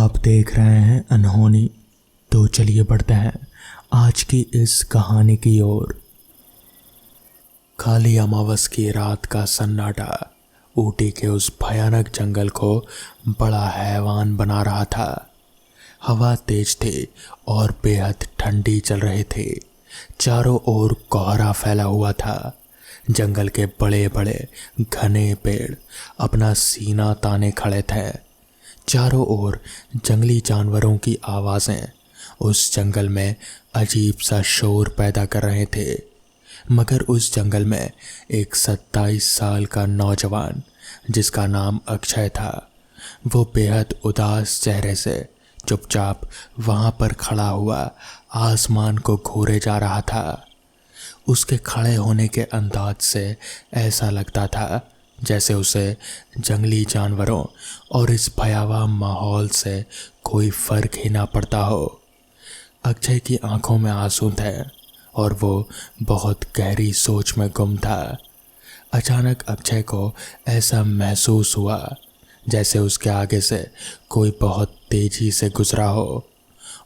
आप देख रहे हैं अनहोनी। तो चलिए बढ़ते हैं आज की इस कहानी की ओर। काली अमावस की रात का सन्नाटा ऊटी के उस भयानक जंगल को बड़ा हैवान बना रहा था। हवा तेज थी और बेहद ठंडी चल रही थी। चारों ओर कोहरा फैला हुआ था। जंगल के बड़े बड़े घने पेड़ अपना सीना ताने खड़े थे। चारों ओर जंगली जानवरों की आवाज़ें उस जंगल में अजीब सा शोर पैदा कर रहे थे। मगर उस जंगल में एक 27 साल का नौजवान जिसका नाम अक्षय था, वो बेहद उदास चेहरे से चुपचाप वहाँ पर खड़ा हुआ आसमान को घूरे जा रहा था। उसके खड़े होने के अंदाज से ऐसा लगता था जैसे उसे जंगली जानवरों और इस भयावह माहौल से कोई फर्क ही ना पड़ता हो। अक्षय की आंखों में आंसू थे और वो बहुत गहरी सोच में गुम था। अचानक अक्षय को ऐसा महसूस हुआ जैसे उसके आगे से कोई बहुत तेजी से गुजरा हो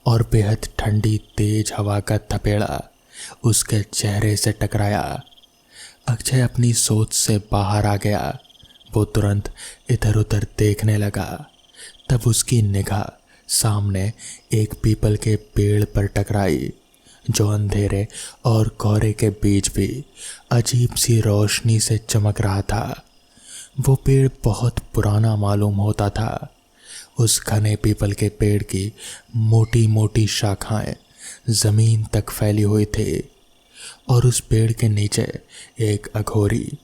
और बेहद ठंडी तेज हवा का थपेड़ा उसके चेहरे से टकराया। अक्षय अपनी सोच से बाहर आ गया। वो तुरंत इधर उधर देखने लगा। तब उसकी निगाह सामने एक पीपल के पेड़ पर टकराई जो अंधेरे और कोहरे के बीच भी अजीब सी रोशनी से चमक रहा था। वो पेड़ बहुत पुराना मालूम होता था। उस घने पीपल के पेड़ की मोटी मोटी शाखाएं जमीन तक फैली हुई थी और उस पेड़ के नीचे एक अघोरी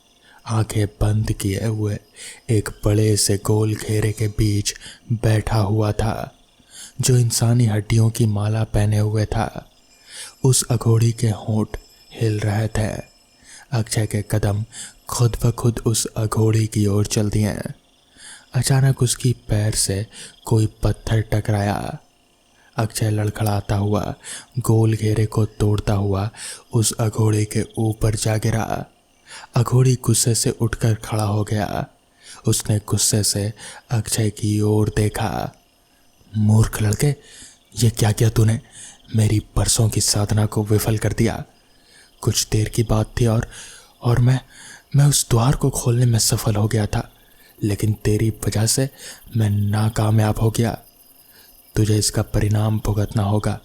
आंखें बंद किए हुए एक बड़े से गोल घेरे के बीच बैठा हुआ था जो इंसानी हड्डियों की माला पहने हुए था। उस अघोरी के होंठ हिल रहे थे। अक्षय के कदम खुद ब खुद उस अघोरी की ओर चल दिए। अचानक उसकी पैर से कोई पत्थर टकराया। अक्षय लड़खड़ाता हुआ गोल घेरे को तोड़ता हुआ उस अघोड़े के ऊपर जा गिरा। अघोड़ी गुस्से से उठकर खड़ा हो गया। उसने गुस्से से अक्षय की ओर देखा। मूर्ख लड़के, ये क्या किया तूने? मेरी परसों की साधना को विफल कर दिया। कुछ देर की बात थी और मैं उस द्वार को खोलने में सफल हो गया था, लेकिन तेरी वजह से मैं नाकामयाब हो गया। तुझे इसका परिणाम भुगतना होगा।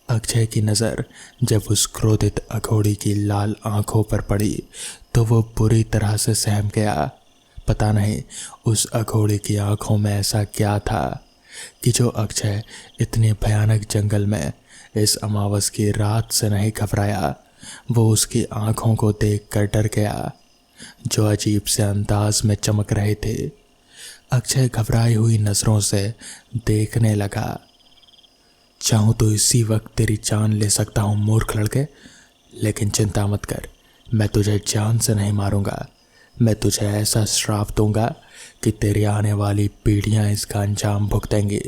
अक्षय की नज़र जब उस क्रोधित अघोड़ी की लाल आंखों पर पड़ी तो वो बुरी तरह से सहम गया। पता नहीं उस अघोड़ी की आंखों में ऐसा क्या था कि जो अक्षय इतने भयानक जंगल में इस अमावस की रात से नहीं घबराया। वो उसकी आंखों को देखकर डर गया जो अजीब से अंदाज में चमक रहे थे। अक्षय घबराई हुई नज़रों से देखने लगा। चाहूँ तो इसी वक्त तेरी जान ले सकता हूँ मूर्ख लड़के, लेकिन चिंता मत कर, मैं तुझे जान से नहीं मारूंगा। मैं तुझे ऐसा श्राप दूंगा कि तेरी आने वाली पीढ़ियाँ इसका अंजाम भुगतेंगी।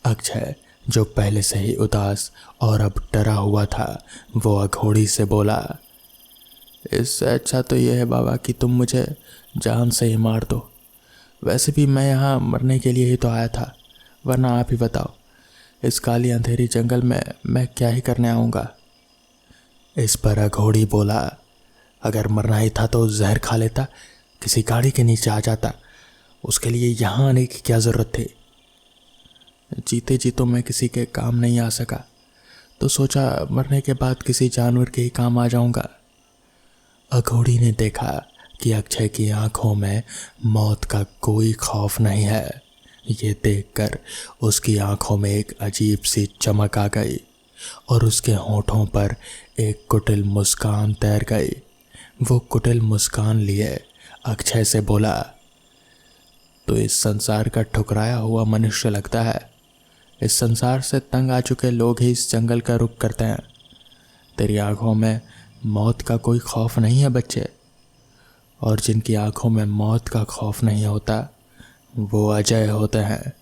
अक्षय, जो पहले से ही उदास और अब डरा हुआ था, वो अघोड़ी से बोला, इससे अच्छा तो यह है बाबा कि तुम मुझे जान से ही मार दो। वैसे भी मैं यहाँ मरने के लिए ही तो आया था, वरना आप ही बताओ, इस काली अंधेरी जंगल में मैं क्या ही करने आऊँगा। इस पर अघोड़ी बोला, अगर मरना ही था तो जहर खा लेता, किसी गाड़ी के नीचे आ जाता। उसके लिए यहाँ आने की क्या ज़रूरत थी? जीते जी तो मैं किसी के काम नहीं आ सका, तो सोचा मरने के बाद किसी जानवर के ही काम आ जाऊँगा। अघोड़ी ने देखा कि अक्षय की आंखों में मौत का कोई खौफ नहीं है। ये देखकर उसकी आंखों में एक अजीब सी चमक आ गई और उसके होठों पर एक कुटिल मुस्कान तैर गई। वो कुटिल मुस्कान लिए अक्षय से बोला, तो इस संसार का ठुकराया हुआ मनुष्य लगता है। इस संसार से तंग आ चुके लोग ही इस जंगल का रुख करते हैं। तेरी आंखों में मौत का कोई खौफ नहीं है बच्चे, और जिनकी आंखों में मौत का खौफ नहीं होता वो अजय होते हैं।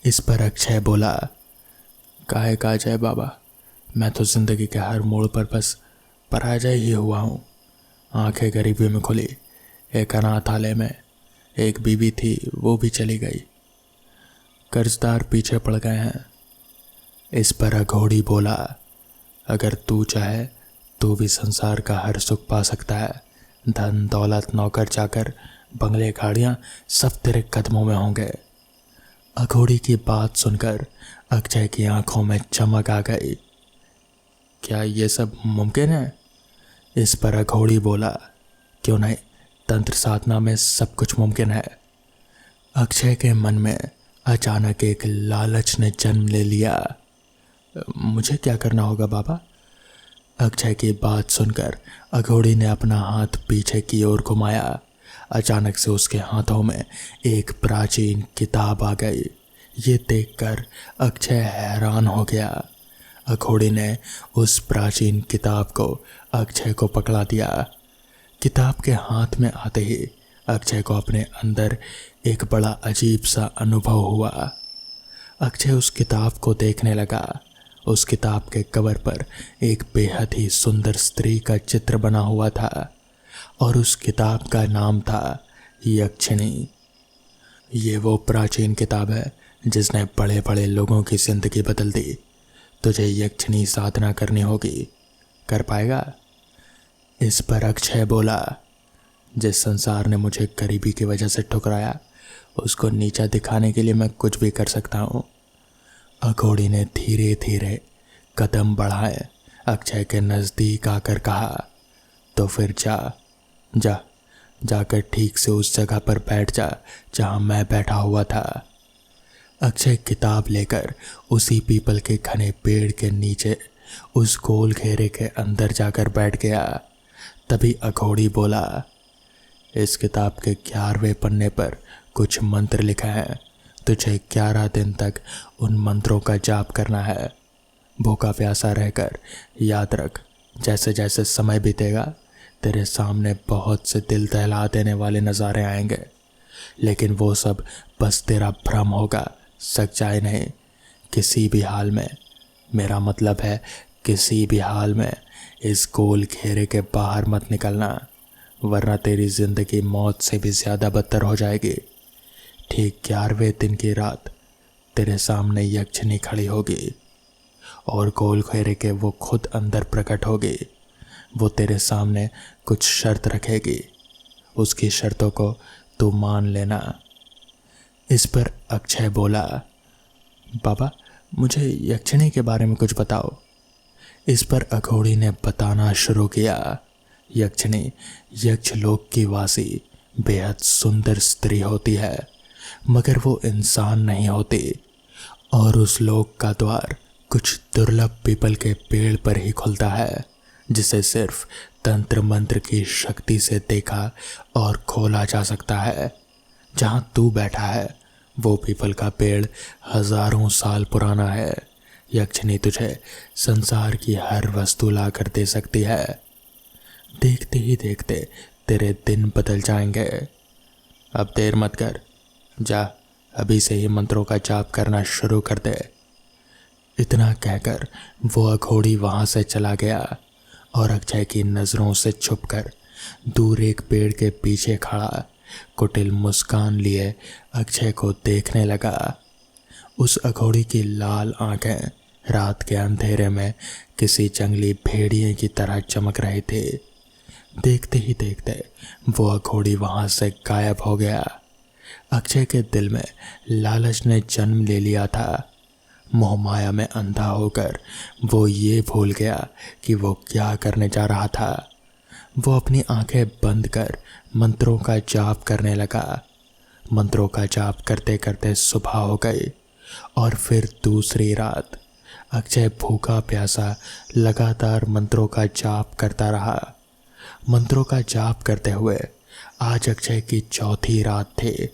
इस पर अक्षय बोला, काहे का अजय बाबा, मैं तो ज़िंदगी के हर मोड़ पर बस पराजय ही हुआ हूँ। आंखें गरीबी में खुली, एक अनाथालय में एक बीवी थी, वो भी चली गई। कर्जदार पीछे पड़ गए हैं। इस पर अघोड़ी बोला, अगर तू चाहे तो भी संसार का हर सुख पा सकता है। धन दौलत नौकर चाकर बंगले गाड़ियाँ सब तेरे कदमों में होंगे। अघोड़ी की बात सुनकर अक्षय की आंखों में चमक आ गई। क्या ये सब मुमकिन है? इस पर अघोड़ी बोला, क्यों नहीं, तंत्र साधना में सब कुछ मुमकिन है। अक्षय के मन में अचानक एक लालच ने जन्म ले लिया। मुझे क्या करना होगा बाबा? अक्षय की बात सुनकर अघोड़ी ने अपना हाथ पीछे की ओर घुमाया। अचानक से उसके हाथों में एक प्राचीन किताब आ गई। ये देखकर अक्षय हैरान हो गया। अघोड़ी ने उस प्राचीन किताब को अक्षय को पकड़ा दिया। किताब के हाथ में आते ही अक्षय को अपने अंदर एक बड़ा अजीब सा अनुभव हुआ। अक्षय उस किताब को देखने लगा। उस किताब के कवर पर एक बेहद ही सुंदर स्त्री का चित्र बना हुआ था और उस किताब का नाम था यक्षिणी। ये वो प्राचीन किताब है जिसने बड़े बड़े लोगों की जिंदगी बदल दी। तुझे यक्षिणी साधना करनी होगी, कर पाएगा? इस पर अक्षय बोला, जिस संसार ने मुझे गरीबी की वजह से ठुकराया उसको नीचा दिखाने के लिए मैं कुछ भी कर सकता हूँ। अघोड़ी ने धीरे धीरे कदम बढ़ाए अक्षय के नज़दीक आकर कहा, तो फिर जाकर ठीक से उस जगह पर बैठ जा जहाँ मैं बैठा हुआ था। अक्षय किताब लेकर उसी पीपल के घने पेड़ के नीचे उस गोल घेरे के अंदर जाकर बैठ गया। तभी अघोड़ी बोला, इस किताब के 11वें पन्ने पर कुछ मंत्र लिखा है। तुझे 11 दिन तक उन मंत्रों का जाप करना है। भूखा प्यासा रहकर याद रख, जैसे जैसे समय बीतेगा तेरे सामने बहुत से दिल दहला देने वाले नज़ारे आएंगे, लेकिन वो सब बस तेरा भ्रम होगा, सच्चाई नहीं। किसी भी हाल में, मेरा मतलब है किसी भी हाल में, इस गोल घेरे के बाहर मत निकलना, वरना तेरी जिंदगी मौत से भी ज़्यादा बदतर हो जाएगी। ठीक 11वें दिन की रात तेरे सामने यक्षिणी खड़ी होगी और गोल घेरे के वो खुद अंदर प्रकट होगी। वो तेरे सामने कुछ शर्त रखेगी, उसकी शर्तों को तू मान लेना। इस पर अक्षय बोला, बाबा मुझे यक्षिणी के बारे में कुछ बताओ। इस पर अघोड़ी ने बताना शुरू किया। यक्षिणी यक्षलोक की वासी बेहद सुंदर स्त्री होती है, मगर वो इंसान नहीं होती और उस लोक का द्वार कुछ दुर्लभ पीपल के पेड़ पर ही खुलता है, जिसे सिर्फ तंत्र मंत्र की शक्ति से देखा और खोला जा सकता है। जहाँ तू बैठा है वो पीपल का पेड़ हजारों साल पुराना है। यक्षिणी तुझे संसार की हर वस्तु ला कर दे सकती है। देखते ही देखते तेरे दिन बदल जाएंगे। अब देर मत कर, जा अभी से ही मंत्रों का जाप करना शुरू कर दे। इतना कहकर वो अघोड़ी वहाँ से चला गया और अक्षय की नज़रों से छुपकर दूर एक पेड़ के पीछे खड़ा कुटिल मुस्कान लिए अक्षय को देखने लगा। उस अघोड़ी की लाल आंखें रात के अंधेरे में किसी जंगली भेड़िए की तरह चमक रही थी। देखते ही देखते वो अघोड़ी वहाँ से गायब हो गया। अक्षय के दिल में लालच ने जन्म ले लिया था। मोह माया में अंधा होकर वो ये भूल गया कि वो क्या करने जा रहा था। वो अपनी आंखें बंद कर मंत्रों का जाप करने लगा। मंत्रों का जाप करते करते सुबह हो गई और फिर दूसरी रात। अक्षय भूखा प्यासा लगातार मंत्रों का जाप करता रहा। मंत्रों का जाप करते हुए आज अक्षय की चौथी रात थी।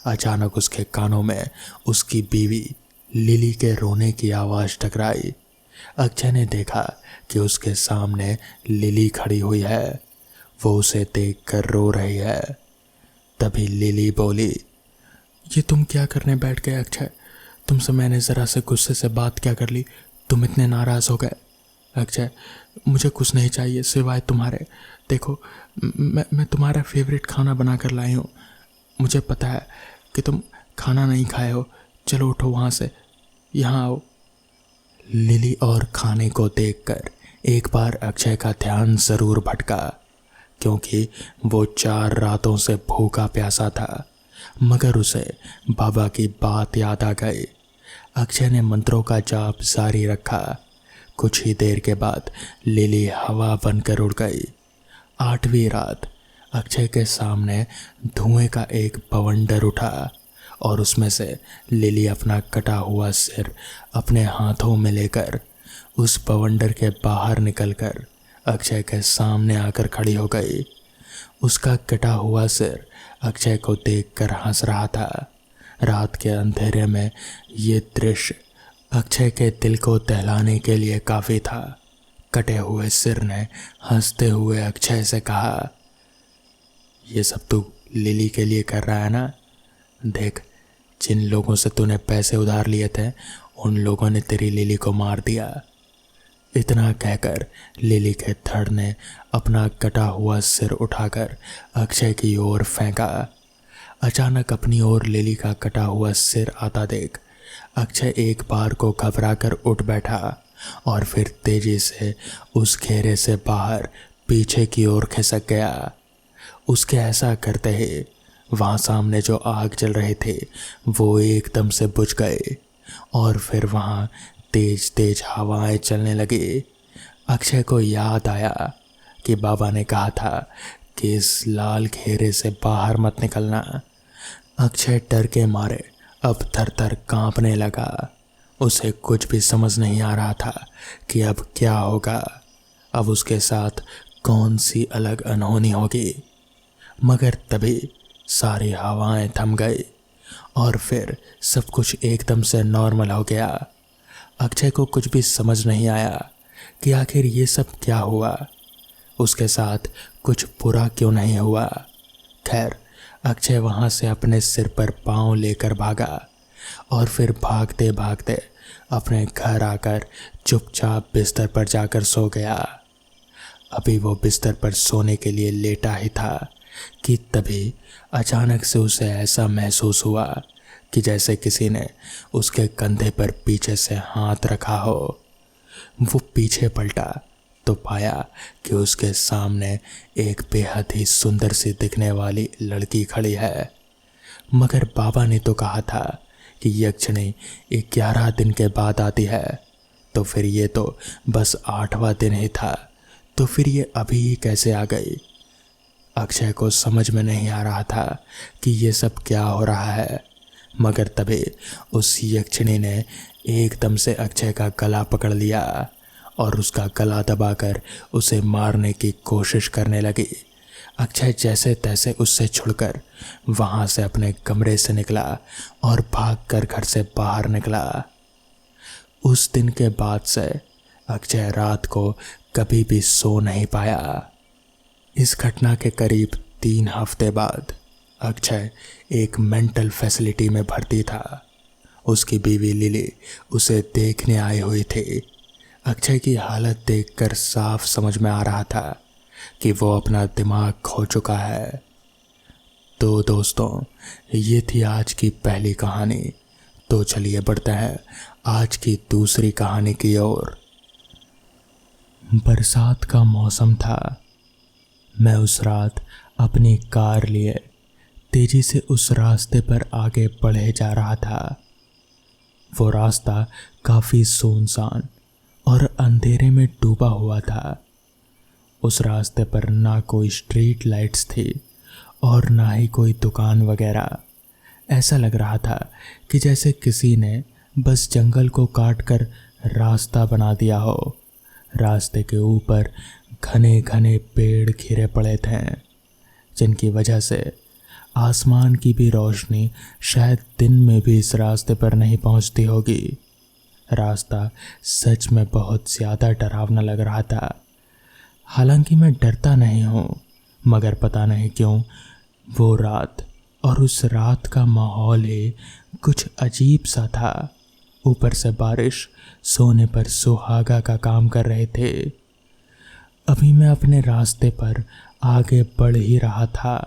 अचानक उसके कानों में उसकी बीवी लिली के रोने की आवाज़ टकराई। अक्षय ने देखा कि उसके सामने लिली खड़ी हुई है। वो उसे देखकर रो रही है। तभी लिली बोली, ये तुम क्या करने बैठ गए अक्षय? तुमसे मैंने ज़रा से गुस्से से बात क्या कर ली, तुम इतने नाराज़ हो गए? अक्षय मुझे कुछ नहीं चाहिए सिवाय तुम्हारे। देखो मैं तुम्हारा फेवरेट खाना बना कर लाई हूँ। मुझे पता है कि तुम खाना नहीं खाए हो, चलो उठो वहाँ से, यहाँ आओ। लिली और खाने को देखकर एक बार अक्षय का ध्यान ज़रूर भटका, क्योंकि वो 4 रातों से भूखा प्यासा था। मगर उसे बाबा की बात याद आ गई। अक्षय ने मंत्रों का जाप जारी रखा। कुछ ही देर के बाद लिली हवा बनकर उड़ गई। 8वीं रात अक्षय के सामने धुएं का एक बवंडर उठा और उसमें से लिली अपना कटा हुआ सिर अपने हाथों में लेकर उस बवंडर के बाहर निकलकर अक्षय के सामने आकर खड़ी हो गई। उसका कटा हुआ सिर अक्षय को देखकर हंस रहा था। रात के अंधेरे में ये दृश्य अक्षय के दिल को दहलाने के लिए काफ़ी था। कटे हुए सिर ने हंसते हुए अक्षय से कहा, ये सब तू लिली के लिए कर रहा है ना? देख, जिन लोगों से तूने पैसे उधार लिए थे उन लोगों ने तेरी लिली को मार दिया। इतना कहकर लिली के धड़ ने अपना कटा हुआ सिर उठाकर अक्षय की ओर फेंका। अचानक अपनी ओर लिली का कटा हुआ सिर आता देख अक्षय एक बार को घबराकर उठ बैठा और फिर तेजी से उस घेरे से बाहर पीछे की ओर खिसक गया। उसके ऐसा करते ही वहाँ सामने जो आग जल रहे थे वो एकदम से बुझ गए और फिर वहाँ तेज तेज हवाएं चलने लगी। अक्षय को याद आया कि बाबा ने कहा था कि इस लाल घेरे से बाहर मत निकलना। अक्षय डर के मारे अब थर थर कांपने लगा। उसे कुछ भी समझ नहीं आ रहा था कि अब क्या होगा, अब उसके साथ कौन सी अलग अनहोनी होगी। मगर तभी सारी हवाएं थम गई और फिर सब कुछ एकदम से नॉर्मल हो गया। अक्षय को कुछ भी समझ नहीं आया कि आखिर ये सब क्या हुआ, उसके साथ कुछ बुरा क्यों नहीं हुआ। खैर, अक्षय वहाँ से अपने सिर पर पाँव लेकर भागा और फिर भागते भागते अपने घर आकर चुपचाप बिस्तर पर जाकर सो गया। अभी वो बिस्तर पर सोने के लिए लेटा ही था कि तभी अचानक से उसे ऐसा महसूस हुआ कि जैसे किसी ने उसके कंधे पर पीछे से हाथ रखा हो। वो पीछे पलटा तो पाया कि उसके सामने एक बेहद ही सुंदर सी दिखने वाली लड़की खड़ी है। मगर बाबा ने तो कहा था कि यक्षिणी 11 दिन के बाद आती है, तो फिर ये तो बस 8वां दिन ही था, तो फिर ये अभी ही कैसे आ गई। अक्षय को समझ में नहीं आ रहा था कि ये सब क्या हो रहा है। मगर तभी उस यक्षिणी ने एकदम से अक्षय का गला पकड़ लिया और उसका गला दबाकर उसे मारने की कोशिश करने लगी। अक्षय जैसे तैसे उससे छुड़कर वहाँ से अपने कमरे से निकला और भागकर घर से बाहर निकला। उस दिन के बाद से अक्षय रात को कभी भी सो नहीं पाया। इस घटना के करीब 3 हफ्ते बाद अक्षय एक मेंटल फैसिलिटी में भर्ती था। उसकी बीवी लिली उसे देखने आई हुई थी। अक्षय की हालत देखकर साफ समझ में आ रहा था कि वो अपना दिमाग खो चुका है। तो दोस्तों, ये थी आज की पहली कहानी। तो चलिए बढ़ते हैं आज की दूसरी कहानी की ओर। बरसात का मौसम था। मैं उस रात अपनी कार लिए तेजी से उस रास्ते पर आगे बढ़े जा रहा था। वो रास्ता काफ़ी सुनसान और अंधेरे में डूबा हुआ था। उस रास्ते पर ना कोई स्ट्रीट लाइट्स थी और ना ही कोई दुकान वगैरह। ऐसा लग रहा था कि जैसे किसी ने बस जंगल को काट कर रास्ता बना दिया हो। रास्ते के ऊपर घने घने पेड़ घिरे पड़े थे, जिनकी वजह से आसमान की भी रोशनी शायद दिन में भी इस रास्ते पर नहीं पहुंचती होगी। रास्ता सच में बहुत ज़्यादा डरावना लग रहा था। हालांकि मैं डरता नहीं हूँ, मगर पता नहीं क्यों वो रात और उस रात का माहौल ही कुछ अजीब सा था। ऊपर से बारिश सोने पर सुहागा का काम कर रहे थे। अभी मैं अपने रास्ते पर आगे बढ़ ही रहा था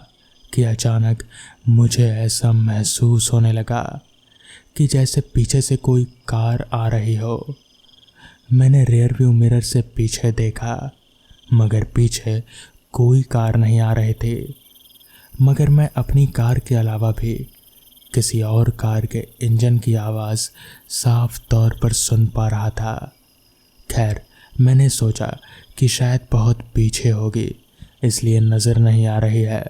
कि अचानक मुझे ऐसा महसूस होने लगा कि जैसे पीछे से कोई कार आ रही हो। मैंने रियर व्यू मिरर से पीछे देखा, मगर पीछे कोई कार नहीं आ रहे थे। मगर मैं अपनी कार के अलावा भी किसी और कार के इंजन की आवाज़ साफ तौर पर सुन पा रहा था। खैर, मैंने सोचा कि शायद बहुत पीछे होगी, इसलिए नज़र नहीं आ रही है।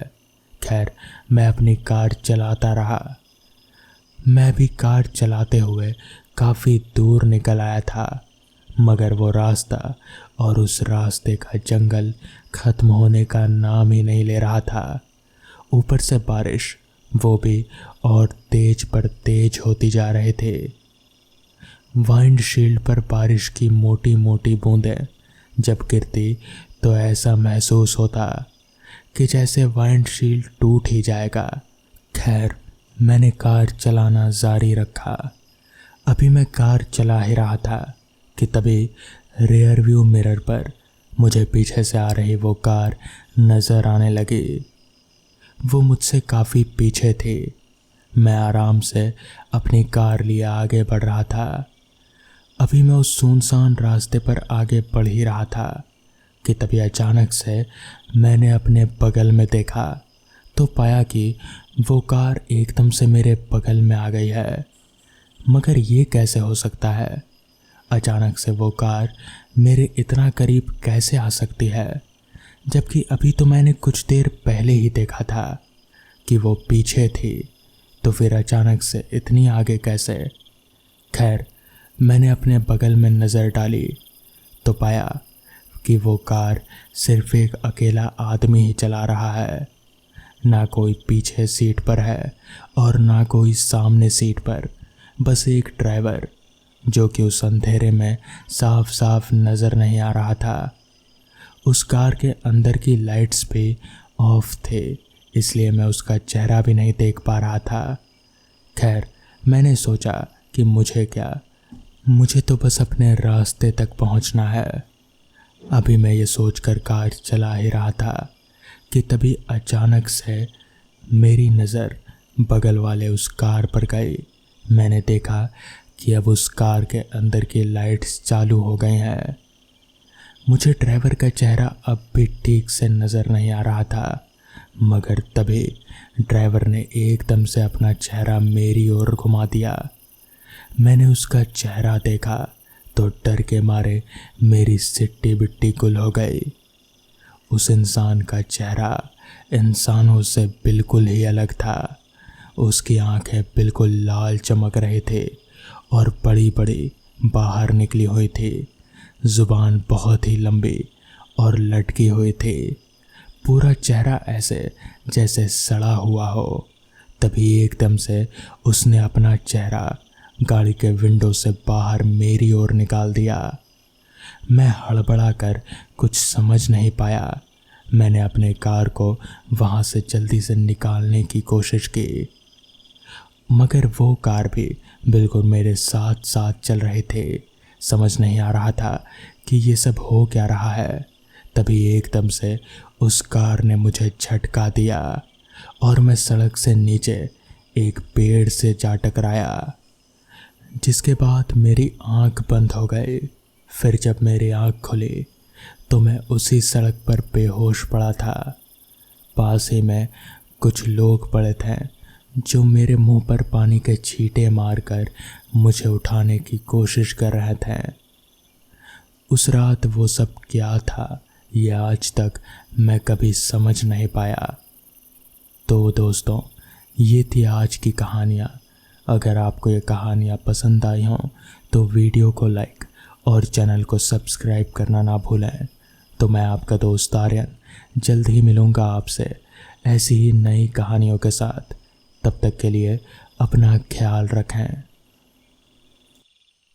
खैर, मैं अपनी कार चलाता रहा। मैं भी कार चलाते हुए काफ़ी दूर निकल आया था, मगर वो रास्ता और उस रास्ते का जंगल ख़त्म होने का नाम ही नहीं ले रहा था। ऊपर से बारिश, वो भी और तेज पर तेज होती जा रहे थे। वाइंडशील्ड पर बारिश की मोटी मोटी बूंदें जब गिरती तो ऐसा महसूस होता कि जैसे वाइंडशील्ड टूट ही जाएगा। खैर, मैंने कार चलाना जारी रखा। अभी मैं कार चला ही रहा था कि तभी रियर व्यू मिरर पर मुझे पीछे से आ रही वो कार नज़र आने लगी। वो मुझसे काफ़ी पीछे थी। मैं आराम से अपनी कार लिए आगे बढ़ रहा था। अभी मैं उस सुनसान रास्ते पर आगे बढ़ ही रहा था कि तभी अचानक से मैंने अपने बगल में देखा तो पाया कि वो कार एकदम से मेरे बगल में आ गई है। मगर ये कैसे हो सकता है? अचानक से वो कार मेरे इतना करीब कैसे आ सकती है, जबकि अभी तो मैंने कुछ देर पहले ही देखा था कि वो पीछे थी, तो फिर अचानक से इतनी आगे कैसे? खैर, मैंने अपने बगल में नज़र डाली तो पाया कि वो कार सिर्फ एक अकेला आदमी ही चला रहा है। ना कोई पीछे सीट पर है और ना कोई सामने सीट पर, बस एक ड्राइवर जो कि उस अंधेरे में साफ साफ नज़र नहीं आ रहा था। उस कार के अंदर की लाइट्स भी ऑफ थे, इसलिए मैं उसका चेहरा भी नहीं देख पा रहा था। खैर, मैंने सोचा कि मुझे क्या, मुझे तो बस अपने रास्ते तक पहुंचना है। अभी मैं ये सोचकर कार चला ही रहा था कि तभी अचानक से मेरी नज़र बगल वाले उस कार पर गई। मैंने देखा कि अब उस कार के अंदर की लाइट्स चालू हो गई हैं। मुझे ड्राइवर का चेहरा अब भी ठीक से नज़र नहीं आ रहा था, मगर तभी ड्राइवर ने एकदम से अपना चेहरा मेरी ओर घुमा दिया। मैंने उसका चेहरा देखा तो डर के मारे मेरी सिट्टी बिट्टी गुल हो गई। उस इंसान का चेहरा इंसानों से बिल्कुल ही अलग था। उसकी आंखें बिल्कुल लाल चमक रहे थे और बड़ी बड़ी बाहर निकली हुई थी। ज़ुबान बहुत ही लंबी और लटकी हुई थी। पूरा चेहरा ऐसे जैसे सड़ा हुआ हो। तभी एकदम से उसने अपना चेहरा गाड़ी के विंडो से बाहर मेरी ओर निकाल दिया। मैं हड़बड़ा कर कुछ समझ नहीं पाया। मैंने अपने कार को वहाँ से जल्दी से निकालने की कोशिश की, मगर वो कार भी बिल्कुल मेरे साथ साथ चल रहे थे। समझ नहीं आ रहा था कि ये सब हो क्या रहा है। तभी एकदम से उस कार ने मुझे झटका दिया और मैं सड़क से नीचे एक पेड़ से जा टकराया, जिसके बाद मेरी आंख बंद हो गई। फिर जब मेरी आंख खुली तो मैं उसी सड़क पर बेहोश पड़ा था। पास ही में कुछ लोग पड़े थे जो मेरे मुंह पर पानी के छींटे मारकर मुझे उठाने की कोशिश कर रहे थे। उस रात वो सब क्या था, ये आज तक मैं कभी समझ नहीं पाया। तो दोस्तों, ये थी आज की कहानियाँ। अगर आपको ये कहानियाँ पसंद आई हों तो वीडियो को लाइक और चैनल को सब्सक्राइब करना ना भूलें। तो मैं आपका दोस्त आर्यन जल्द ही मिलूँगा आपसे ऐसी ही नई कहानियों के साथ। तब तक के लिए अपना ख्याल रखें।